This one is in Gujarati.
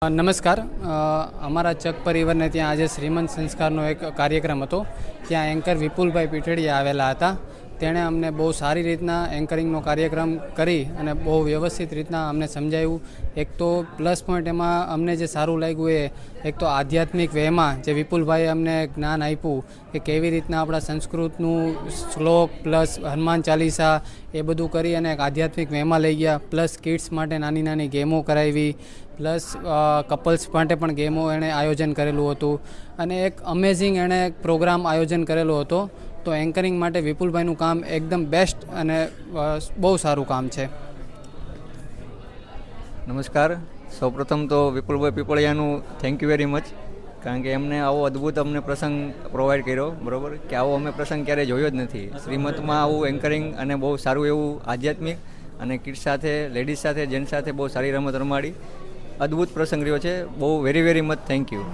નમસ્કાર. અમારા ચક પરિવારને ત્યાં આજે શ્રીમંત સંસ્કારનો એક કાર્યક્રમ હતો. ત્યાં એન્કર વિપુલભાઈ પીઠડિયા આવેલા હતા. તેણે અમને બહુ સારી રીતના એન્કરિંગનો કાર્યક્રમ કરી અને બહુ વ્યવસ્થિત રીતના અમને સમજાવ્યું. એક તો પ્લસ પોઈન્ટ એમાં અમને જે સારું લાગ્યું એ એક તો આધ્યાત્મિક વેમાં જે વિપુલભાઈએ અમને જ્ઞાન આપ્યું કે કેવી રીતના આપણા સંસ્કૃતનું શ્લોક પ્લસ હનુમાન ચાલીસા એ બધું કરી અને એક આધ્યાત્મિક વેમાં લઈ ગયા. પ્લસ કિડ્સ માટે નાની નાની ગેમો કરાવી, પ્લસ કપલ્સ માટે પણ ગેમો એણે આયોજન કરેલું હતું અને એક અમેઝિંગ એણે પ્રોગ્રામ આયોજન કરેલો હતો. તો એન્કરિંગ માટે વિપુલભાઈનું કામ એકદમ બેસ્ટ અને બહુ સારું કામ છે. નમસ્કાર. સૌપ્રથમ તો વિપુલભાઈ પીપળિયાનું થેન્ક યુ વેરી મચ, કારણ કે એમને આવો અદ્ભુત અમને પ્રસંગ પ્રોવાઈડ કર્યો. બરાબર કે આવો અમે પ્રસંગ ક્યારેય જોયો જ નથી. શ્રીમંતમાં આવું એન્કરિંગ અને બહુ સારું એવું આધ્યાત્મિક અને કિડ્સ સાથે, લેડીઝ સાથે, જેન્ટ્સ સાથે બહુ સારી રમત રમાડી. અદ્ભુત પ્રસંગ રહ્યો છે. બહુ વેરી મચ થેન્ક યુ.